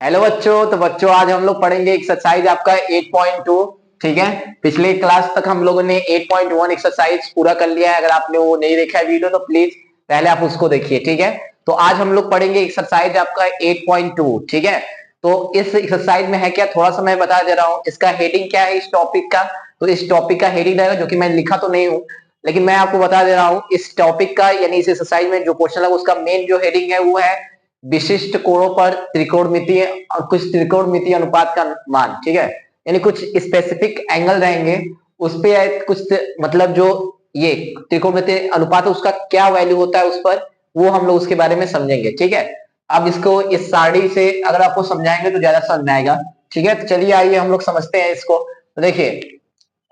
Hello बच्चों। तो बच्चों आज हम लोग पढ़ेंगे एक्सरसाइज आपका 8.2। ठीक है। पिछले क्लास तक हम लोगों ने 8.1 एक्सरसाइज पूरा कर लिया है। अगर आपने वो नहीं देखा है वीडियो तो प्लीज पहले आप उसको देखिए। ठीक है। तो आज हम लोग पढ़ेंगे एक्सरसाइज आपका 8.2। ठीक है। तो इस एक्सरसाइज में है क्या, थोड़ा सा मैं बता दे रहा हूँ। इसका हेडिंग क्या है इस टॉपिक का। तो इस टॉपिक का हेडिंग रहेगा, जो कि मैं लिखा तो नहीं हूँ लेकिन मैं आपको बता दे रहा हूँ इस टॉपिक का, यानी इस एक्सरसाइज में जो क्वेश्चन है उसका मेन जो हेडिंग है वो है विशिष्ट कोणों पर त्रिकोणमितीय और कुछ त्रिकोणमितीय अनुपात का मान। ठीक है। यानी कुछ स्पेसिफिक एंगल रहेंगे उस पे कुछ मतलब जो ये त्रिकोणमितीय अनुपात है उसका क्या वैल्यू होता है उस पर, वो हम लोग उसके बारे में समझेंगे। ठीक है। अब इसको इस सारणी से अगर आपको समझाएंगे तो ज्यादा समझ में आएगा। ठीक है। तो चलिए आइए हम लोग समझते हैं इसको। तो देखिए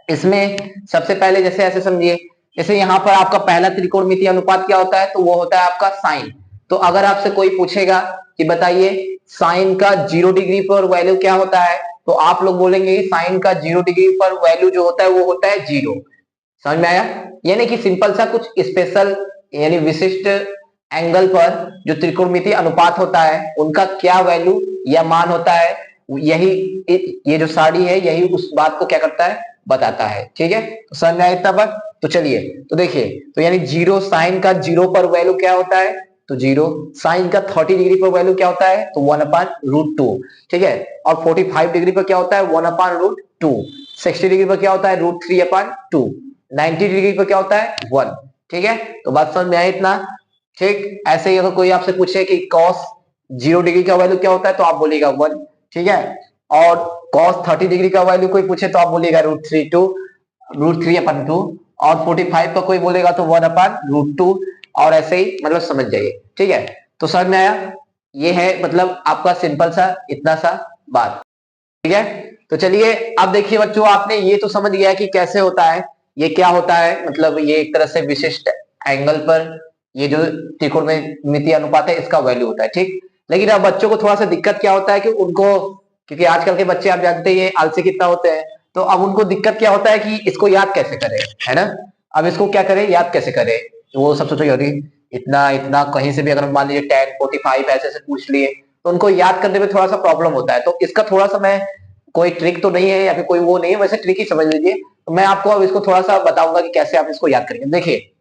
इसमें सबसे पहले जैसे ऐसे समझिए, जैसे यहाँ पर आपका पहला त्रिकोणमितीय अनुपात क्या होता है, तो वो होता है आपका साइन। तो अगर आपसे कोई पूछेगा कि बताइए साइन का 0 डिग्री पर वैल्यू क्या होता है, तो आप लोग बोलेंगे साइन का 0 डिग्री पर वैल्यू जो होता है वो होता है 0। समझ में आया। यानी कि सिंपल सा कुछ स्पेशल यानी विशिष्ट एंगल पर जो त्रिकोणमितीय अनुपात होता है उनका क्या वैल्यू या मान होता है, यही ये जो सारणी है यही उस बात को क्या करता है, बताता है। ठीक है। तो समझ में आया इतना बात। तो चलिए तो देखिए, तो यानी जीरो साइन का 0 पर वैल्यू क्या होता है, तो 0। साइन का 30 डिग्री पर वैल्यू क्या होता है, तो 1/√2। ठीक है। और 45 डिग्री पर क्या होता है, 1/√2। 60 डिग्री पर क्या होता है, √3/2। 90 डिग्री पर क्या होता है, 1। ठीक है। तो बात समझ में आई इतना। ठीक। ऐसे ही अगर कोई आपसे पूछे कि कॉस 0 डिग्री का वैल्यू क्या होता है, तो आप बोलिएगा 1। ठीक है। और कॉस 30 डिग्री का वैल्यू कोई पूछे तो आप बोलिएगा √3/2। और 45 का कोई बोलेगा तो 1/√2। और ऐसे ही मतलब समझ जाइए। ठीक है। तो समझ में आया। ये है मतलब आपका सिंपल सा इतना सा बात। ठीक है। तो चलिए अब देखिए बच्चों, आपने ये तो समझ गया कि कैसे होता है, ये क्या होता है, मतलब ये एक तरह से विशिष्ट एंगल पर ये जो त्रिकोणमितीय अनुपात है इसका वैल्यू होता है। ठीक। लेकिन अब बच्चों को थोड़ा सा दिक्कत क्या होता है कि उनको, क्योंकि आजकल के बच्चे आप जानते ही हैं आलसी कितना होते हैं, तो अब उनको दिक्कत क्या होता है कि इसको याद कैसे करें, है ना। अब इसको क्या करें, याद कैसे करें। तो वो सब सोचो अरे इतना इतना कहीं से भी अगर मान लीजिए 10, 45 ऐसे से पूछ लिए तो उनको याद करने में थोड़ा सा प्रॉब्लम होता है। तो इसका थोड़ा सा मैं, कोई ट्रिक तो नहीं है या फिर कोई वो नहीं है, वैसे ट्रिक ही समझ लीजिए। तो मैं आपको अब इसको थोड़ा सा बताऊंगा कि कैसे आप इसको याद करेंगे। देखिए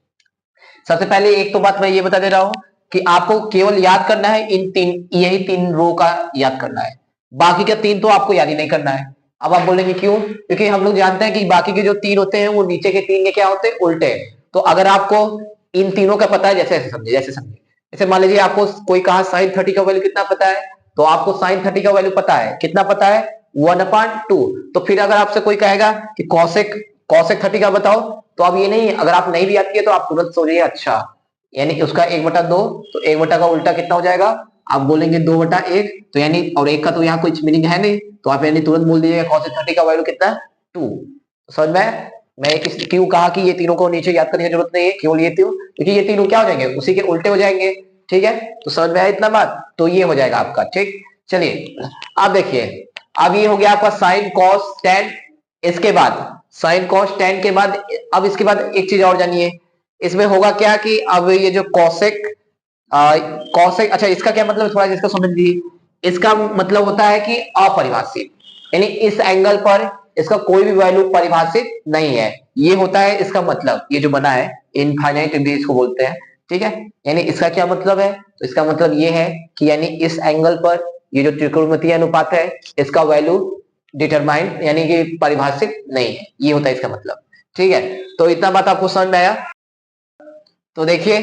सबसे पहले एक तो बात मैं ये बता दे रहा हूं कि आपको केवल याद करना है इन तीन, यही 3 रो का याद करना है। बाकी का 3 तो आपको याद ही नहीं करना है। अब आप बोलेंगे क्यों, क्योंकि हम लोग जानते हैं कि बाकी के जो 3 होते हैं वो नीचे के 3 के क्या होते हैं, उल्टे हैं। तो अगर आपको इन तीनों का पता है, जैसे ऐसे समझिए, जैसे समझिए, जैसे मान लीजिए आपको कोई कहा साइन 30 का वैल्यू कितना पता है, तो आपको साइन 30 का वैल्यू पता है, कितना पता है, 1/2। तो फिर अगर आपसे कोई कहेगा कि कॉसेक कॉसेक 30 का बताओ, तो अब ये नहीं, अगर आप नहीं भी याद किए तो आप तुरंत सोचिए अच्छा, यानी उसका 1/2, तो 1 का उल्टा कितना हो जाएगा, आप बोलेंगे 2/1। तो यानी और एक का तो यहाँ कुछ मीनिंग है नहीं, तो आप यानी तुरंत बोल दीजिएगा cos 30 का वैल्यू कितना है, 2। समझ में। मैं क्यों कहा कि ये तीनों को नीचे याद करने की जरूरत नहीं है, केवल ये तीनों, क्योंकि ये तीनों क्या हो जाएंगे, उसी के उल्टे हो जाएंगे। ठीक है। तो समझ में आया इतना बात, तो ये हो जाएगा आपका। ठीक। चलिए अब देखिए, अब ये हो गया आपका साइन कॉस टेन। इसके बाद साइन कॉस टेन के बाद, अब इसके बाद एक चीज और जानिए, इसमें होगा क्या कि अब ये जो कॉसेक कॉसेक, अच्छा इसका क्या मतलब है, थोड़ा इसको समझ लीजिए। इसका मतलब होता है कि अपरिभाषित, यानी इस एंगल पर इसका कोई भी वैल्यू परिभाषित नहीं है, ये होता है इसका मतलब। ये जो बना है इनफाइनाइट डिग्री इसको बोलते हैं। ठीक है। यानी इसका क्या मतलब है, तो इसका मतलब ये है कि यानी इस एंगल पर ये जो त्रिकोणमितीय अनुपात है इसका वैल्यू डिटरमाइंड यानी कि परिभाषित नहीं है, ये होता है इसका मतलब। ठीक है। तो इतना बात आपको समझ में आया। तो देखिए,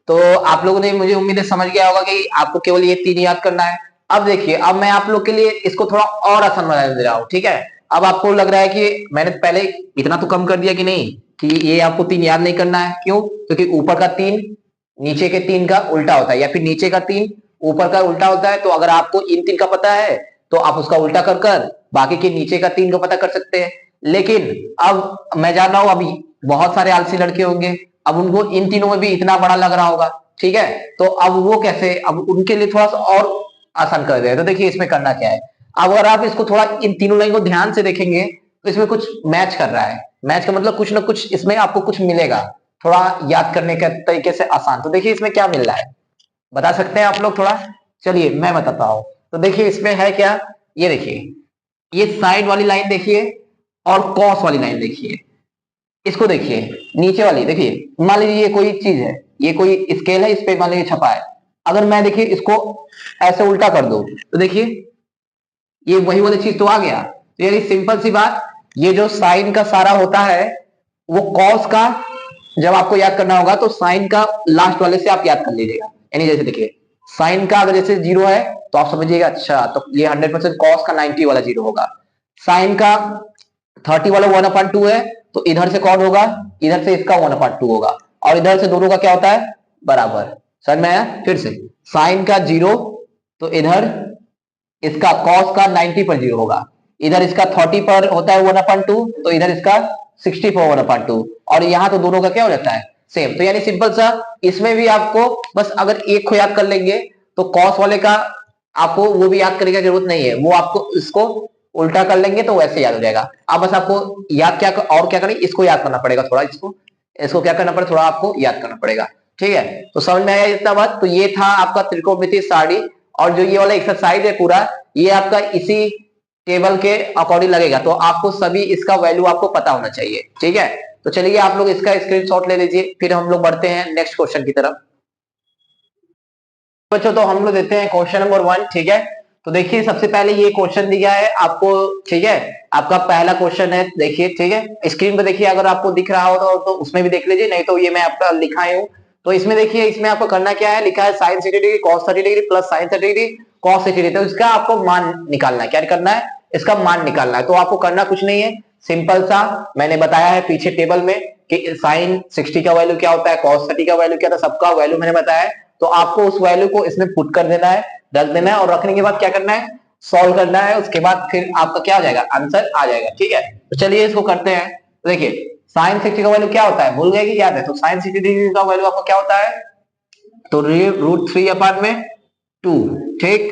तो आप लोगों ने, मुझे उम्मीद है समझ गया होगा कि आपको केवल ये 3 याद करना है। अब देखिए, अब मैं आप लोग के लिए इसको थोड़ा और आसान बना दे रहा हूं। ठीक है। अब आपको लग रहा है कि मैंने पहले इतना तो कम कर दिया कि नहीं, कि ये आपको 3 याद नहीं करना है, क्यों, क्योंकि ऊपर का 3 नीचे के 3 का उल्टा होता है, या फिर नीचे का 3 ऊपर का उल्टा होता है। तो अगर आपको इन 3 का पता है तो आप उसका उल्टा कर कर बाकी के नीचे का 3 का पता कर सकते हैं। लेकिन अब मैं जान रहा हूं अभी बहुत सारे आलसी लड़के होंगे, अब उनको इन तीनों में भी इतना बड़ा लग रहा होगा। ठीक है। तो अब वो कैसे, अब उनके लिए थोड़ा सा और आसान कर दे। तो देखिए इसमें करना क्या है, अब अगर आप इसको थोड़ा इन तीनों लाइन को ध्यान से देखेंगे तो इसमें कुछ मैच कर रहा है। मैच का मतलब कुछ ना कुछ इसमें आपको कुछ मिलेगा, थोड़ा याद करने के तरीके से आसान। तो देखिए इसमें क्या मिल रहा है, बता सकते हैं आप लोग थोड़ा, चलिए मैं बताता हूं। तो देखिए इसमें है क्या, ये देखिए, ये साइड वाली लाइन देखिए और कॉस वाली लाइन देखिए। इसको देखिए, नीचे वाली देखिए, मान लीजिए ये कोई चीज है, ये कोई स्केल है, इस पे मान लीजिए छपा है। अगर मैं देखिए इसको ऐसे उल्टा कर दूं तो देखिए ये वही वाली चीज तो आ गया। तो यानी सिंपल सी बात, ये जो साइन का सारा होता है वो कॉस का जब आपको याद करना होगा तो साइन का लास्ट वाले से आप याद कर लीजिएगा। यानी जैसे देखिए साइन का अगर जैसे 0 है तो आप समझिएगा अच्छा तो ये 100% कॉस का 90 वाला 0 होगा। साइन का 30 वाला 1/2 है तो इधर से कौन होगा, इधर से इसका 1/2 होगा, और इधर से दोनों का क्या होता है, बराबर। समझ में आया? फिर से साइन का 0 तो इधर इसका कॉस का 90 पर 0 होगा, इधर इसका 30 पर होता है 1/2 तो इधर इसका 60 पर 1/2, और यहाँ तो दोनों का क्या हो जाता है, सेम। तो यानी सिंपल सा, इसमें भी आपको बस अगर एक को याद कर लेंगे तो कॉस वाले का आपको वो भी याद करने की जरूरत नहीं है, वो आपको इसको उल्टा कर लेंगे तो वैसे याद हो जाएगा। अब बस आपको याद क्या और क्या करें, इसको याद करना पड़ेगा थोड़ा, इसको इसको क्या करना पड़ेगा, थोड़ा आपको याद करना पड़ेगा। ठीक है, तो समझ में आया इतना बात? तो ये था आपका त्रिकोणमितीय सारणी, और जो ये वाला एक्सरसाइज है पूरा, ये आपका इसी टेबल के अकॉर्डिंग लगेगा, तो आपको सभी इसका वैल्यू आपको पता होना चाहिए। ठीक है, तो चलिए आप लोग इसका स्क्रीनशॉट ले लीजिए, फिर हम लोग बढ़ते हैं नेक्स्ट क्वेश्चन की तरफ। बच्चों तो हम लोग देते हैं क्वेश्चन नंबर 1। ठीक है, तो देखिए सबसे पहले ये क्वेश्चन दिया है आपको। ठीक है, आपका पहला क्वेश्चन है, देखिए। ठीक है, स्क्रीन पे देखिए, अगर आपको दिख रहा हो तो उसमें भी देख लीजिए, नहीं तो ये मैं आपका लिखाया हूँ। तो इसमें देखिए, इसमें आपको करना क्या है, लिखा है sine 60 degree cos 30 degree plus sine 30 degree cos 60 degree. तो इसका आपको मान निकालना है। क्या करना है, इसका मान निकालना है। तो आपको करना कुछ नहीं है, सिंपल सा मैंने बताया है पीछे टेबल में कि साइन 60 का वैल्यू क्या होता है, कॉस 30 का वैल्यू क्या था, सबका वैल्यू मैंने बताया है। तो आपको उस वैल्यू को इसमें पुट कर देना है, रख देना है, और रखने के बाद क्या करना है, सॉल्व करना है। उसके बाद फिर आपका क्या हो जाएगा, आंसर आ जाएगा। ठीक है, तो चलिए इसको करते हैं। तो देखिए साइन 60 का वैल्यू क्या होता है, भूल गए कि याद है? तो साइन 60 डिग्री का वैल्यू आपको क्या होता है, तो √3/2। ठीक,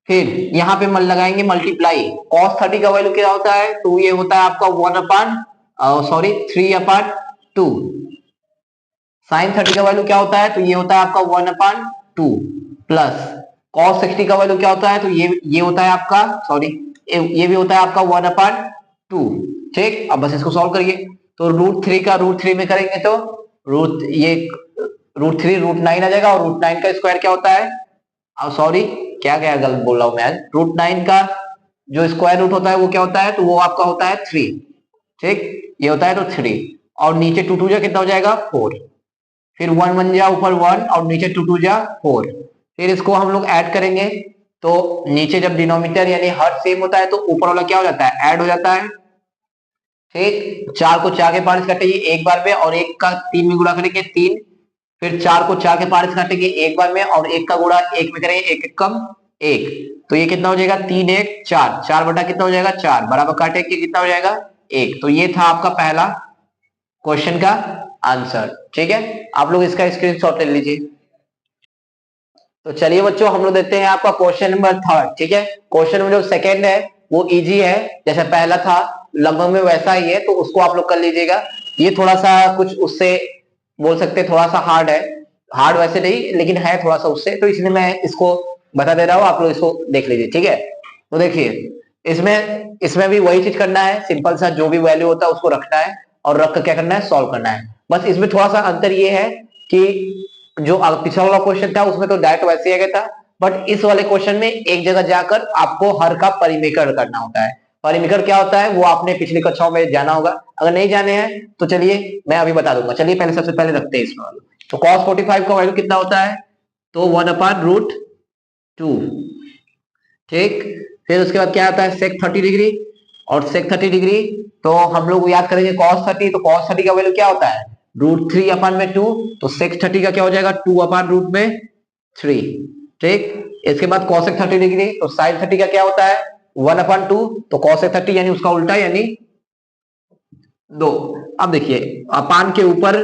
फिर यहाँ पे लगाएंगे मल्टीप्लाई, cos 30 का वैल्यू क्या होता है, तो ये होता है आपका 3/2। साइन 30 का वैल्यू क्या होता है, तो ये होता है आपका 1/2 प्लस cos 60 का वैल्यू क्या होता है, तो ये होता है आपका, सॉरी, ये भी होता है आपका 1/2। ठीक, अब बस इसको सॉल्व करिए। तो √3 का √3 में करेंगे तो √3 √9 आ जाएगा, और √9 का स्क्वायर क्या होता है, सॉरी क्या क्या गलत बोल रहा हूं मैं, √9 का जो स्क्वायर रूट होता है वो क्या होता है, तो वो आपका होता है 3। ठीक, ये होता है तो 3, और नीचे 2 2 जा कितना हो जाएगा 4, फिर 1 1 जा ऊपर 1 और नीचे 2 2 जा 4। फिर इसको हम लोग ऐड करेंगे, तो नीचे जब डिनोमिनेटर यानी हर सेम होता है तो ऊपर वाला क्या हो जाता है, ऐड हो जाता है। ठीक, 4 को 4 के पार से काटेंगे एक बार में, और 1 का 3 में गुणा करेंगे 3, फिर 4 को 4 के पार से काटेंगे एक बार में, और 1 का गुणा 1 में करेंगे, 1 1 कम 1, तो ये कितना हो जाएगा 3 1 4, 4 बटा कितना हो जाएगा 4, बराबर काटेंगे कितना हो जाएगा 1। तो ये था आपका पहला क्वेश्चन का आंसर। ठीक है, आप लोग इसका स्क्रीनशॉट ले लीजिए। तो चलिए बच्चों हम लोग देते हैं आपका क्वेश्चन नंबर 3। ठीक है, क्वेश्चन नंबर जो सेकंड है वो इजी है, जैसे पहला था लगभग में वैसा ही है, तो उसको आप लोग कर लीजिएगा। ये थोड़ा सा कुछ उससे बोल सकते हैं थोड़ा सा हार्ड है, हार्ड वैसे नहीं लेकिन है थोड़ा सा उससे, तो इसलिए मैं इसको बता दे रहा हूँ, आप लोग इसको देख लीजिए। ठीक है, तो देखिए इसमें इसमें भी वही चीज करना है, सिंपल सा जो भी वैल्यू होता है उसको रखना है, और रख कर क्या करना है, सॉल्व करना है। बस इसमें थोड़ा सा अंतर ये है कि जो पिछला वाला क्वेश्चन था उसमें तो डायरेक्ट वैसे ही आ गया था, बट इस वाले क्वेश्चन में एक जगह जाकर आपको हर का परिमेकरण करना होता है। परिमेकरण क्या होता है वो आपने पिछली कक्षाओं में जाना होगा, अगर नहीं जाने हैं तो चलिए मैं अभी बता दूंगा। चलिए पहले सबसे पहले रखते हैं इसमें। तो cos 45 का वैल्यू कितना होता है, तो 1/√2। ठीक, फिर उसके बाद क्या आता है sec 30 डिग्री, और sec 30 डिग्री तो हम लोग याद करेंगे cos 30, तो cos 30 का वैल्यू क्या होता है, √3/2, तो sec 30 का क्या हो जाएगा 2/√3। ठीक, इसके बाद cosec 30 डिग्री, तो sin 30 का क्या होता है 1/2, तो cosec 30 यानी उसका उल्टा यानी 2। अब देखिए अपान के ऊपर,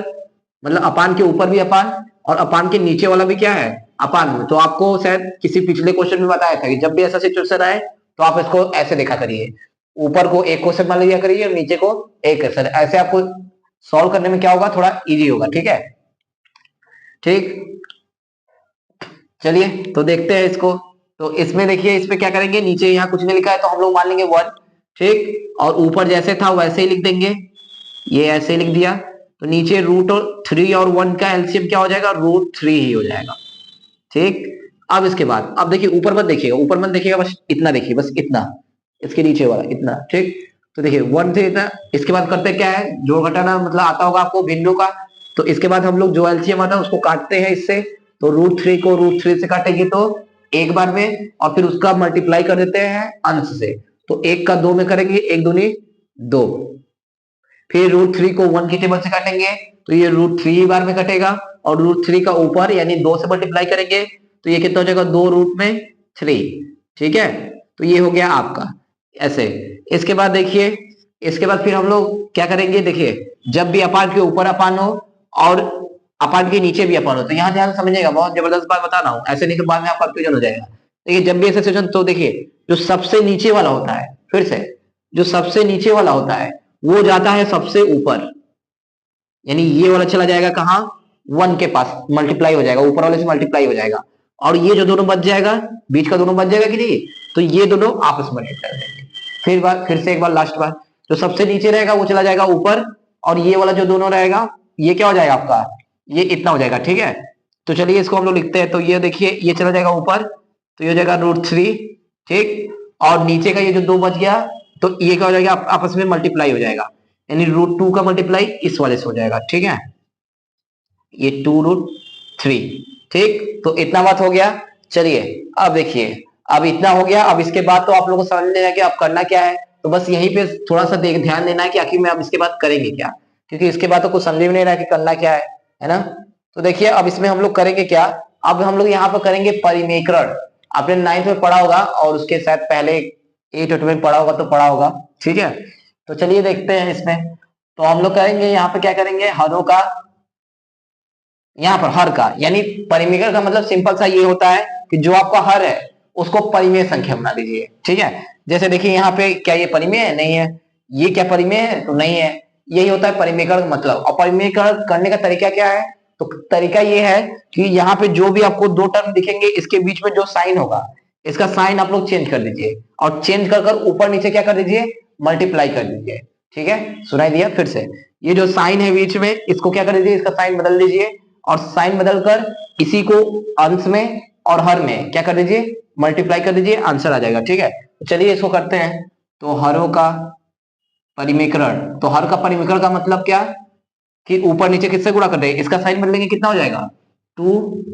मतलब अपान के ऊपर भी अपान, और अपान के नीचे वाला भी क्या है अपान में। तो आपको शायद किसी पिछले क्वेश्चन में बताया था कि जब भी ऐसा सिचुएशन आए तो आप इसको ऐसे देखा करिए, ऊपर को एक क्वेश्चन मान लिया करिए और नीचे को एक क्वेश्चन, ऐसे आपको सॉल्व करने में क्या होगा, थोड़ा इजी होगा। ठीक है, ठीक, चलिए तो देखते हैं इसको। तो इसमें देखिए, इसमें क्या करेंगे, नीचे यहाँ कुछ नहीं लिखा है तो हम लोग मान लेंगे 1, ठीक, और ऊपर जैसे था वैसे ही लिख देंगे, ये ऐसे लिख दिया। तो नीचे रूट और 3 और 1 का एलसीएम क्या हो जाएगा, √3 ही हो जाएगा, ठीक। अब इसके बाद अब देखिए, ऊपर मत देखिएगा, ऊपर मत देखिएगा, बस इतना देखिए, बस इतना, इसके नीचे वाला इतना, ठीक। तो देखिए 1 से इतना, इसके बाद करते क्या है, जोड़ घटाना मतलब आता होगा आपको भिन्नों का। तो इसके बाद हम लोग जो एलसीएम आता है उसको काटते हैं इससे। तो √3 को √3 से काटेंगे तो एक बार में, और फिर उसका मल्टीप्लाई कर देते हैं अंश से। तो 1 का 2 में करेंगे, 1 दूनी 2। फिर √3 को 1 की टेबल से काटेंगे तो ये √3 बार में कटेगा, और √3 का ऊपर यानी 2 से मल्टीप्लाई करेंगे तो ये कितना हो जाएगा, 2√3, ठीक है। तो ये हो गया आपका ऐसे। इसके बाद देखिए, इसके बाद फिर हम लोग क्या करेंगे, देखिए जब भी अपान के ऊपर अपान हो और अपान के नीचे भी अपान हो, तो यहाँ ध्यान समझिएगा, बहुत जबरदस्त बात बता रहा हूँ, ऐसे नहीं तो बाद में आपका कंफ्यूजन हो जाएगा। देखिए जब भी ऐसे सिचुएशन, तो देखिए जो सबसे नीचे वाला होता है, फिर से जो सबसे नीचे वाला होता है वो जाता है सबसे ऊपर, यानी ये वाला चला जाएगा कहाँ, 1 के पास मल्टीप्लाई हो जाएगा, ऊपर वाले से मल्टीप्लाई हो जाएगा, और ये जो दोनों बच जाएगा, बीच का दोनों बच जाएगा कि नहीं, तो ये दोनों आपस में मल्टीप्लाई हो जाएंगे। फिर से एक बार लास्ट बार, जो सबसे नीचे रहेगा वो चला जाएगा ऊपर, और ये वाला जो दोनों रहेगा ये क्या हो जाएगा आपका, ये इतना हो जाएगा, ठीक है। तो चलिए इसको हम लोग लिखते हैं। तो ये देखिए, ये चला जाएगा ऊपर, तो ये हो जाएगा √3, ठीक, और नीचे का ये जो 2 बच गया, तो ये क्या हो जाएगा, आपस में मल्टीप्लाई हो जाएगा, यानी √2 का मल्टीप्लाई इस वाले से हो जाएगा, ठीक है, ये 2√3, ठीक। तो इतना बात हो गया। चलिए अब देखिए, अब इतना हो गया, अब इसके बाद तो आप लोगों को समझ लेना है कि अब करना क्या है। तो बस यहीं पे थोड़ा सा ध्यान देना है कि आखिर में अब इसके बाद करेंगे क्या, क्योंकि इसके बाद तो कुछ समझ में नहीं रहा कि करना क्या है ना। तो देखिए अब इसमें हम लोग करेंगे क्या, अब हम लोग यहाँ पर करेंगे परिमेकरण। आपने 9th में पढ़ा होगा, और उसके शायद पहले 8 में पढ़ा होगा, तो पढ़ा होगा, ठीक है। तो चलिए देखते हैं इसमें। तो हम लोग करेंगे यहाँ पे, क्या करेंगे, हरों का, यहाँ पर हर का, यानी परिमेय का मतलब सिंपल सा ये होता है कि जो आपका हर है उसको परिमेय संख्या बना लीजिए, ठीक है। जैसे देखिए यहाँ पे, क्या ये परिमेय है, नहीं है, ये क्या परिमेय है, तो नहीं है। यही होता है परिमेयकरण का मतलब। और परिमेयकरण करने का तरीका क्या है, तो तरीका ये है कि यहाँ पे जो भी आपको 2 टर्म दिखेंगे, इसके बीच में जो साइन होगा, इसका साइन आप लोग चेंज कर दीजिए, और चेंज कर ऊपर नीचे क्या कर दीजिए, मल्टीप्लाई कर दीजिए, ठीक है। सुनाई दिया, फिर से ये जो साइन है बीच में, इसको क्या कर दीजिए, इसका साइन बदल दीजिए, और साइन बदलकर इसी को अंश में और हर में क्या कर दीजिए, मल्टीप्लाई कर दीजिए, आंसर आ जाएगा, ठीक है। तो चलिए इसको करते हैं। तो हरों का परिमेयकरण, तो हर का परिमेयकरण का मतलब क्या, कि ऊपर नीचे किससे गुणा कर रहे हैं, इसका साइन बदलेंगे, कितना हो जाएगा, 2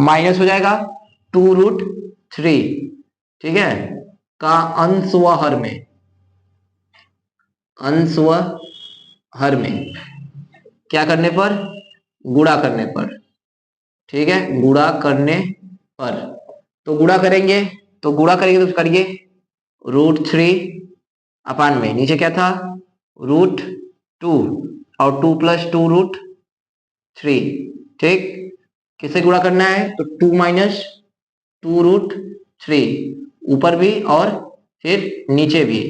माइनस हो जाएगा 2√3, ठीक है, का अंश व हर में, अंश व हर में क्या करने पर, गुणा करने पर, ठीक है, गुणा करने पर। तो गुणा करेंगे, तो गुणा करेंगे तो करिए, √3 अपान में नीचे क्या था, √2, और 2 + 2√3, ठीक। किससे गुणा करना है, तो 2 - 2√3, ऊपर भी और फिर नीचे भी,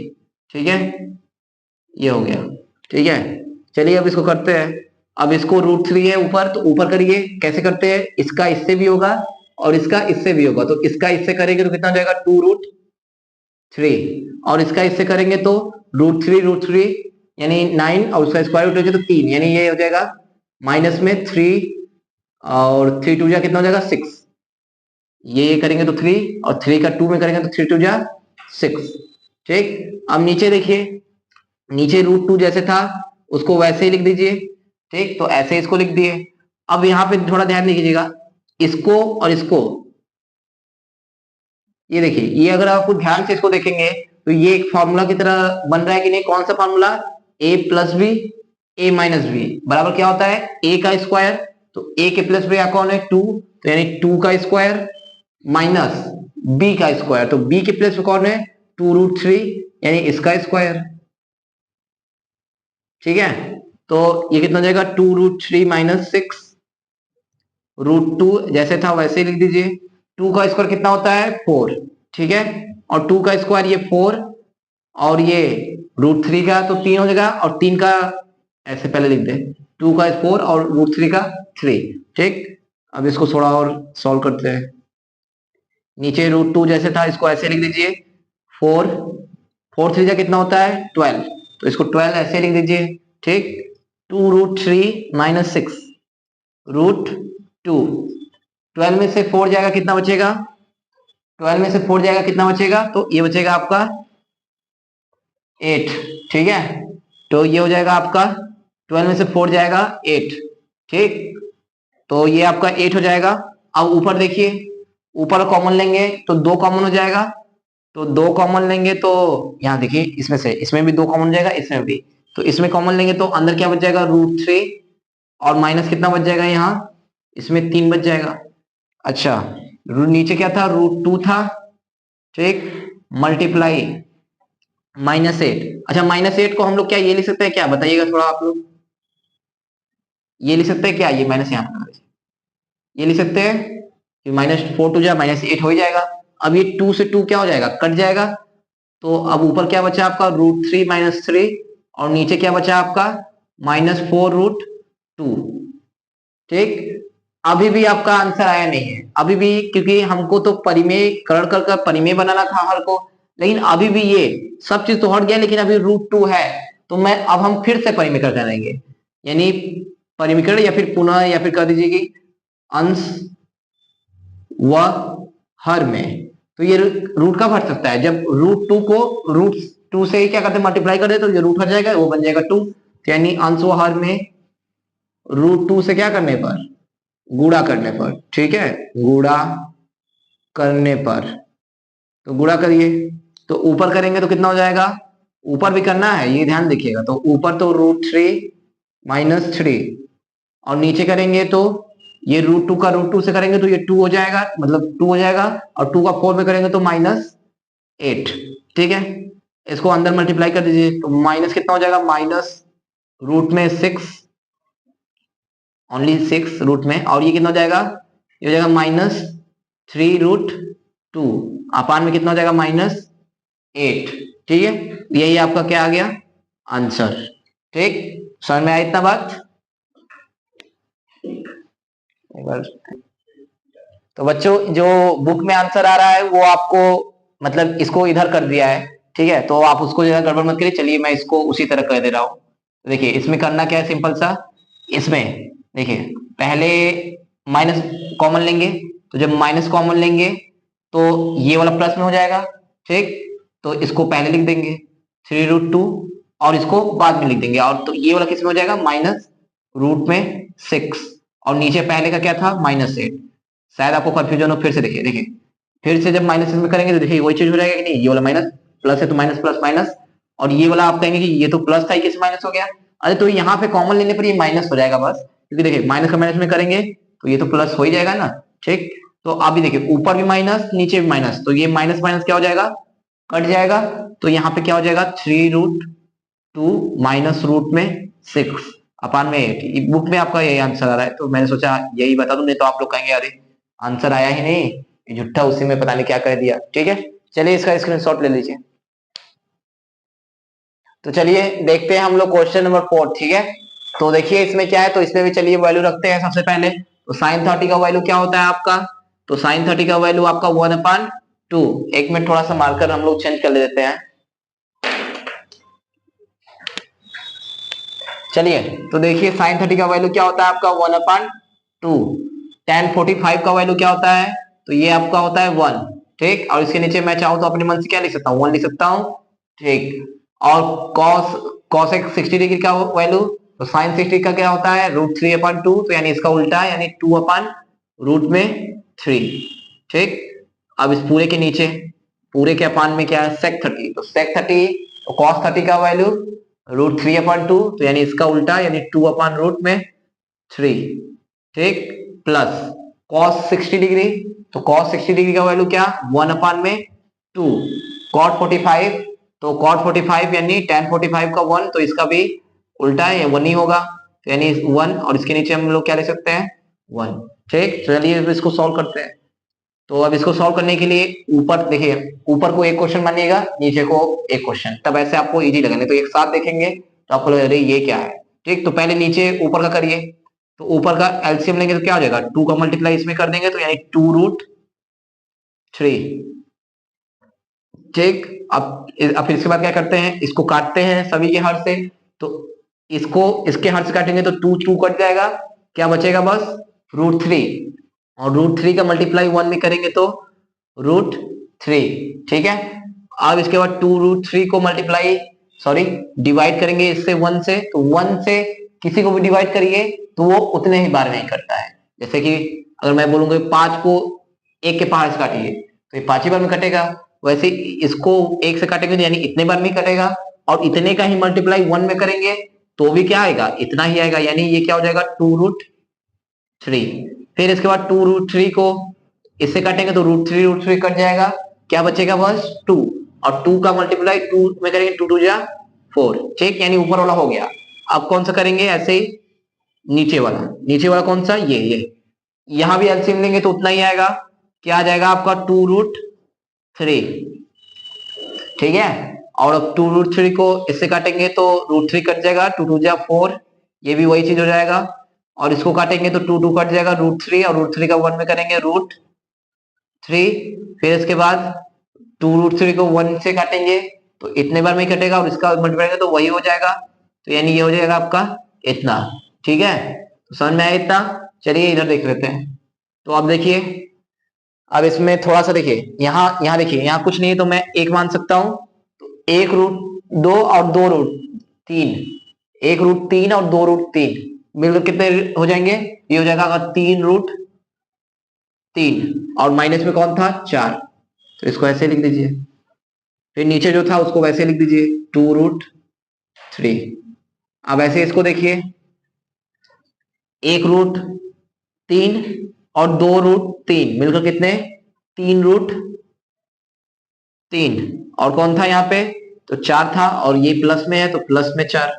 ठीक है, ये हो गया, ठीक है। चलिए अब इसको करते हैं। अब इसको √3 है ऊपर, तो ऊपर करिए, कैसे करते हैं, इसका इससे भी होगा और इसका इससे भी होगा, तो इसका इससे करेंगे तो कितना हो जाएगा, 2√3, और इसका इससे करेंगे तो √3 यानी 9, और उसका स्क्वायर रूट हो जाए तो 3, यानी ये हो जाएगा माइनस में 3, और 3 2 जा कितना हो जाएगा, 6, ये करेंगे तो 3, और 3 का 2 में करेंगे तो 3 2 जा 6, ठीक। अब नीचे देखिए, नीचे √2 जैसे था उसको वैसे ही लिख दीजिए, ठीक। तो ऐसे इसको लिख दिए। अब यहाँ पे थोड़ा ध्यान दीजिएगा, इसको और इसको, ये देखिए, ये अगर आप ध्यान से इसको देखेंगे तो ये एक फॉर्मूला की तरह बन रहा है कि नहीं, कौन सा formula, a + b a - b बराबर क्या होता है, a का स्क्वायर। तो a के प्लस b कौन है, 2, तो यानी 2 का स्क्वायर माइनस b का स्क्वायर, तो b के प्लस कौन है, 2√3, यानी इसका स्क्वायर, ठीक है। तो ये कितना हो जाएगा, 2√3 - 6, √2 जैसे था वैसे ही लिख दीजिए। 2 का स्क्वायर कितना होता है, 4, ठीक है, और 2 का स्क्वायर ये 4, और ये √3 का तो 3 हो जाएगा, और 3 का ऐसे पहले लिख दे, 2 का 4 और √3 का 3, ठीक। अब इसको थोड़ा और सॉल्व करते हैं। नीचे √2 जैसे था इसको ऐसे लिख दीजिए 4, 4 3 कितना होता है 12, तो इसको 12 ऐसे लिख दीजिए। ठीक, 2√3 - 6 √2, 12 में से 4 जाएगा कितना बचेगा, 12 में से 4 जाएगा कितना बचेगा, तो ये बचेगा आपका 8। ठीक है, तो ये हो जाएगा आपका 12 में से 4 जाएगा 8। ठीक, तो ये आपका 8 हो जाएगा। अब ऊपर देखिए, ऊपर कॉमन लेंगे तो 2 कॉमन हो जाएगा, तो 2 कॉमन लेंगे तो यहाँ देखिए इसमें से, इसमें भी 2 कॉमन हो जाएगा, इसमें भी, तो इसमें कॉमन लेंगे तो अंदर क्या बच जाएगा √3, और माइनस कितना बच जाएगा यहाँ, इसमें 3 बच जाएगा। अच्छा, नीचे क्या था √2 था। ठीक, मल्टीप्लाई -8। अच्छा, -8 को हम लोग क्या ये लिख सकते हैं क्या, बताइएगा थोड़ा आप लोग, ये लिख सकते हैं क्या, ये माइनस यहाँ पर ये लिख सकते हैं कि -4 टू जा -8 हो ही जाएगा। अब ये 2 से 2 क्या हो जाएगा, कट जाएगा, तो अब ऊपर क्या बचा आपका √3 - 3, और नीचे क्या बचा आपका -4√2। ठीक, अभी भी आपका आंसर आया नहीं है, अभी भी, क्योंकि हमको तो परिमेय करण कर परिमेय बनाना था हर को, लेकिन अभी भी ये सब चीज तो हट गया, लेकिन अभी √2 है, तो मैं अब हम फिर से परिमीकरण करेंगे, यानी परिमीकरण या फिर पुनः या फिर कर दीजिए कि अंश व हर में। तो ये रूट कब हट सकता है, जब √2 को √2 से क्या करते हैं मल्टीप्लाई कर दे, तो ये रूट हट जाएगा, वो बन जाएगा 2, यानी अंश व हर में √2 से क्या करने पर, गुणा करने पर। ठीक है, गुणा करने पर, तो गुणा करिए, तो ऊपर करेंगे तो कितना हो जाएगा, ऊपर भी करना है ये ध्यान देखिएगा, तो ऊपर तो √3 - 3, और नीचे करेंगे तो ये √2 का √2 से करेंगे तो ये 2 हो जाएगा, मतलब 2 हो जाएगा, और 2 का 4 में करेंगे तो -8। ठीक है, इसको अंदर मल्टीप्लाई कर दीजिए, तो माइनस कितना हो जाएगा, माइनस रूट में 6, ओनली 6 रूट में, और ये कितना हो जाएगा, ये हो जाएगा -3√2, अपान में कितना हो जाएगा -8। ठीक है, यही आपका क्या आ गया आंसर। ठीक, समझ में आया इतना बात। एक बार, तो बच्चों जो बुक में आंसर आ रहा है वो आपको, मतलब इसको इधर कर दिया है, ठीक है, तो आप उसको जरा गड़बड़ मत करिए। चलिए मैं इसको उसी तरह कर दे रहा हूँ। देखिए इसमें करना क्या है, सिंपल सा, इसमें देखिए पहले माइनस कॉमन लेंगे, तो जब माइनस कॉमन लेंगे तो ये वाला प्लस में हो जाएगा। ठीक, तो इसको पहले लिख देंगे 3√2, और इसको बाद में लिख देंगे, और तो ये वाला किस में हो जाएगा -√6, और नीचे पहले का क्या था -8। शायद आपको कंफ्यूजन हो, फिर से देखिए, देखिए फिर से जब माइनस में करेंगे तो देखिए वही चीज हो जाएगा कि नहीं, ये वाला माइनस प्लस है तो माइनस प्लस माइनस, और ये वाला आप कहेंगे कि ये तो प्लस था, किस माइनस हो गया, अरे तो यहाँ पे कॉमन लेने पर ये माइनस हो जाएगा बस, क्योंकि देखिए माइनस का माइनस में करेंगे तो ये तो प्लस हो ही जाएगा ना। ठीक, तो अभी देखिए ऊपर भी माइनस नीचे भी माइनस, तो ये माइनस माइनस क्या हो जाएगा, कट जाएगा, तो यहाँ पे क्या हो जाएगा 3√2 माइनस रूट में 6 अपान में 8। बुक में आपका यही आंसर आ रहा है, तो मैंने सोचा यही बता दूं, नहीं तो आप लोग कहेंगे अरे आंसर आया ही नहीं, झूठा उसी में पता नहीं क्या कर दिया। ठीक है, चलिए इसका स्क्रीनशॉट ले लीजिए। तो चलिए देखते हैं हम लोग क्वेश्चन नंबर 4। ठीक है, तो देखिए इसमें क्या है, तो इसमें भी चलिए वैल्यू रखते हैं सबसे पहले। तो साइन 30 का वैल्यू क्या होता है आपका, तो साइन 30 का वैल्यू आपका 1/2। एक मिनट थोड़ा सा मार्कर हम लोग चेंज कर देते हैं। चलिए, तो देखिए साइन 30 का वैल्यू क्या होता है आपका 1/2। tan 45 का वैल्यू क्या होता है, तो ये आपका होता है 1। ठीक, और इसके नीचे मैं चाहूं तो अपने मन से क्या लिख सकता हूँ, 1 लिख सकता हूँ। ठीक, और cos cos 60 डिग्री का वैल्यू, तो साइन 60 का क्या होता है √3/2, तो यानी इसका उल्टा यानी 2/√3। ठीक, अब इस पूरे के नीचे, पूरे के अपान में क्या है sec 30, तो sec 30, तो cos 30 का वैल्यू √3/2, तो यानी इसका उल्टा यानी 2/√3। ठीक, प्लस cos 60 डिग्री, तो cos 60 डिग्री का वैल्यू क्या 1/2। cot 45, तो cot 45 यानी tan 45 का 1, तो इसका भी उल्टा है, 1 ही होगा, तो यानी 1, और इसके नीचे हम लोग क्या ले सकते हैं 1। ठीक, चलिए इसको सॉल्व करते हैं। तो अब इसको सॉल्व करने के लिए ऊपर देखिए, ऊपर को एक क्वेश्चन मानिएगा, नीचे को एक क्वेश्चन, तब ऐसे आपको इजी लगेगा, तो एक साथ देखेंगे तो आपको लगेगा अरे ये क्या है। ठीक, तो पहले नीचे ऊपर का करिए, तो ऊपर का एलसीएम लेंगे तो क्या हो जाएगा 2 का मल्टीप्लाई इसमें कर देंगे, तो यानी 2 3। ठीक, अब फिर इसके बाद क्या करते हैं, इसको काटते हैं सभी के हर से। तो इसको इसके हर से काटेंगे तो 2 2 कट जाएगा, क्या बचेगा बस √3। और √3 का मल्टीप्लाई 1 में करेंगे तो √3। ठीक है, अब इसके बाद 2√3 को मल्टीप्लाई सॉरी डिवाइड करेंगे इससे 1 से, तो 1 से किसी को भी डिवाइड करिए तो वो उतने ही बार में ही करता है। जैसे कि अगर मैं बोलूंगा 5 को 1 के पहाड़ से काटिए तो ये 5 ही बार में कटेगा। वैसे इसको 1 से काटेंगे तो यानी इतने बार में ही कटेगा, और इतने का ही मल्टीप्लाई 1 में करेंगे तो भी क्या आएगा, इतना ही आएगा, यानी ये क्या हो जाएगा 2√3। फिर इसके बाद 2√3 को इससे काटेंगे तो √3 कट जाएगा, क्या बचेगा बस 2, और 2 का मल्टीप्लाई 2 में करेंगे 2 2 जा 4। ठीक, यानी ऊपर वाला हो गया। अब कौन सा करेंगे ऐसे ही नीचे वाला कौन सा, ये यहां भी एलसीएम लेंगे तो उतना ही आएगा, क्या आ जाएगा आपका 2√3। ठीक है, और अब 2√3 को इससे काटेंगे तो √3 कट जाएगा, 2 2 जा 4, ये भी वही चीज हो जाएगा। और इसको काटेंगे तो 2 2 कट जाएगा, √3, और √3 का 1 में करेंगे √3। फिर इसके बाद 2√3 को 1 से काटेंगे तो इतने बार में ही कटेगा, और इसका मल्टीप्लाई तो वही हो जाएगा, तो यानी ये हो जाएगा आपका इतना। ठीक है, तो समझ में आया इतना। चलिए इधर देख लेते हैं। तो अब देखिए, अब इसमें थोड़ा सा देखिए, यहाँ देखिए, यहाँ कुछ नहीं है तो मैं 1 मान सकता हूं, तो 1√2 और 2√3, 1√3 और 2√3 मिलकर कितने हो जाएंगे, ये हो जाएगा 3√3, और माइनस में कौन था 4, तो इसको ऐसे लिख दीजिए। फिर नीचे जो था उसको वैसे लिख दीजिए 2√3। अब ऐसे इसको देखिए, 1√3 और 2√3 मिलकर कितने 3√3, और कौन था यहाँ पे तो 4 था, और ये प्लस में है तो प्लस में 4,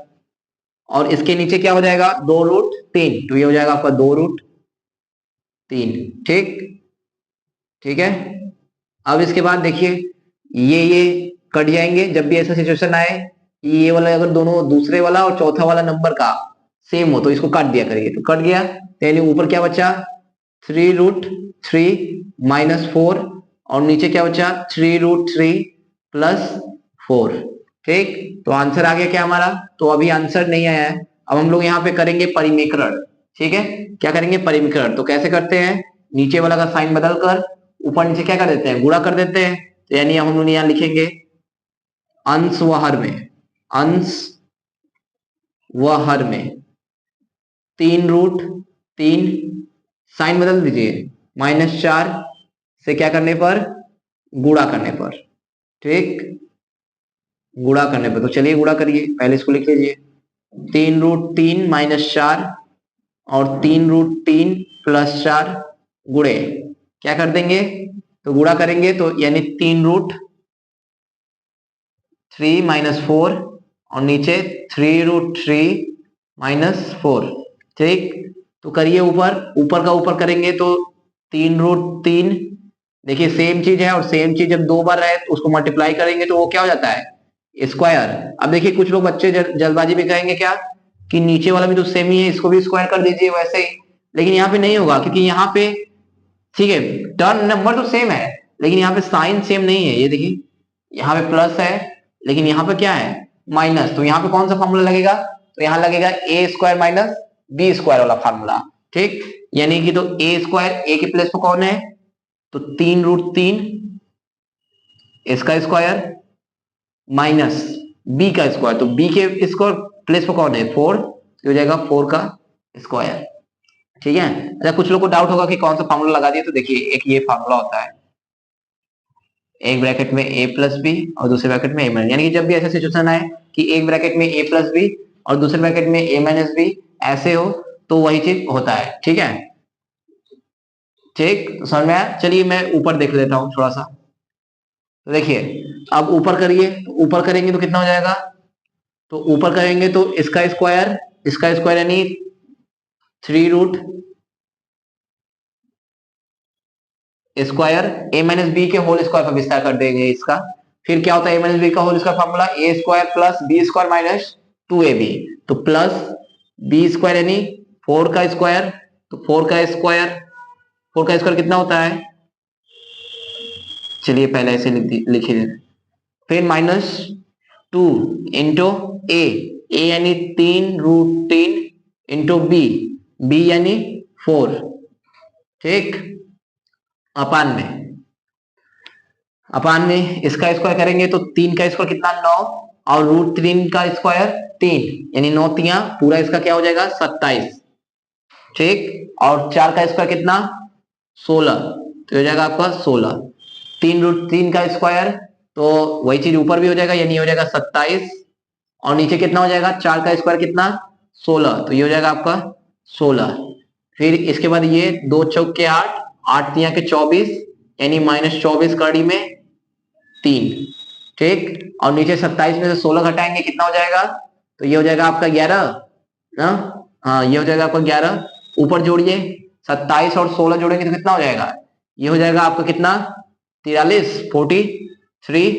और इसके नीचे क्या हो जाएगा 2√3, तो ये हो जाएगा आपका 2√3। ठीक, ठीक है। अब इसके बाद देखिए, ये कट जाएंगे जब भी ऐसा सिचुएशन आए, ये वाला अगर दोनों दूसरे वाला और चौथा वाला नंबर का सेम हो तो इसको काट दिया करिए, तो कट गया, यानी ऊपर क्या बचा 3√3 -4, और नीचे क्या बचा 3√3 + 4। ठीक, तो आंसर आ गया क्या हमारा, तो अभी आंसर नहीं आया है। अब हम लोग यहाँ पे करेंगे परिमेकरण। ठीक है, क्या करेंगे परिमेकरण, तो कैसे करते हैं, नीचे वाला का साइन बदल कर ऊपर नीचे क्या कर देते हैं गुणा कर देते हैं, तो यानी हम लोग यहाँ लिखेंगे अंश व हर में, अंश व हर में 3√3, साइन बदल दीजिए -4 से क्या करने पर गुणा करने पर। ठीक, गुणा करने पर, तो चलिए गुणा करिए, पहले इसको लिख लीजिए 3√3 -4 और 3√3 + 4 गुणे क्या कर देंगे, तो गुणा करेंगे तो यानी 3√3 -4 और नीचे 3√3 -4। ठीक, तो करिए ऊपर का ऊपर करेंगे तो 3√3, देखिए सेम चीज है, और सेम चीज जब 2 बार रहे तो उसको मल्टीप्लाई करेंगे तो वो क्या हो जाता है स्क्वायर। अब देखिए कुछ लोग बच्चे जल्दबाजी में कहेंगे क्या कि नीचे वाला भी तो सेम ही है, इसको भी स्क्वायर कर दीजिए वैसे ही, लेकिन यहाँ पे नहीं होगा, क्योंकि यहाँ पे ठीक है टर्न नंबर तो सेम है लेकिन यहाँ पे साइन सेम नहीं है। ये देखिए यहाँ पे प्लस है लेकिन यहाँ पे क्या है माइनस, तो यहाँ पे कौन सा फॉर्मूला लगेगा, तो यहाँ लगेगा a² - b² वाला फार्मूला। ठीक, यानी कि तो a², a के प्लेस पे कौन है तो 3√3 इसका स्क्वायर माइनस b का स्क्वायर, तो b के स्क्वायर प्लेस पे कौन है 4, तो हो जाएगा 4 का स्क्वायर। ठीक है, अच्छा कुछ लोग को डाउट होगा कि कौन सा फार्मूला लगा दिया, तो देखिए एक ये फार्मूला होता है, एक ब्रैकेट में a + b और दूसरे ब्रैकेट में a-, यानी कि जब भी ऐसा सिचुएशन आए कि एक ब्रैकेट में a + b और दूसरे ब्रैकेट में a - b ऐसे हो तो वही चीज होता है। ठीक है, ठीक, तो समझ में आया। चलिए मैं ऊपर देख लेता हूँ थोड़ा सा, तो देखिए अब ऊपर करिए, ऊपर करेंगे तो कितना हो जाएगा, तो ऊपर करेंगे तो इसका स्क्वायर यानी 3√² a - b के होल स्क्वायर पर विस्तार कर देंगे इसका। फिर क्या होता है a - b का whole square formula a² + b² - 2ab, तो प्लस b² यानी 4 का स्क्वायर, तो 4 का स्क्वायर कितना होता है चलिए पहले ऐसे लिख ही देते। फिर -2 इंटू ए, यानी 3√3 इंटू बी यानी 4, ठीक, अपान में इसका स्क्वायर करेंगे तो 3 का स्क्वायर कितना 9, और √3 का स्क्वायर 3, यानी 9 तिया पूरा इसका क्या हो जाएगा 27, ठीक, और 4 का स्क्वायर कितना 16, तो हो जाएगा आपका 16। 3√3 का स्क्वायर तो वही चीज ऊपर भी हो जाएगा, यानी हो जाएगा 27, और नीचे कितना हो जाएगा 4 का स्क्वायर कितना 16, तो ये हो जाएगा आपका 16। फिर इसके बाद ये 2 चौक के 8, 8 तिया के 24, यानी -24 कड़ी में 3, ठीक, और नीचे 27 में से 16 घटाएंगे कितना हो जाएगा, तो ये हो जाएगा आपका 11 ना, हाँ ये हो जाएगा आपका 11। ऊपर जोड़िए 27 और 16 जोड़ेंगे तो कितना हो जाएगा, ये हो जाएगा आपका कितना 43, 43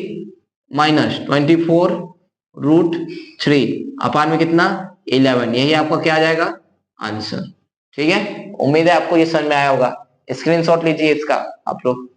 -24√3 अपान में कितना 11, यही आपका क्या आ जाएगा आंसर। ठीक है, उम्मीद है आपको ये समझ में आया होगा। स्क्रीनशॉट लीजिए इसका आप लोग।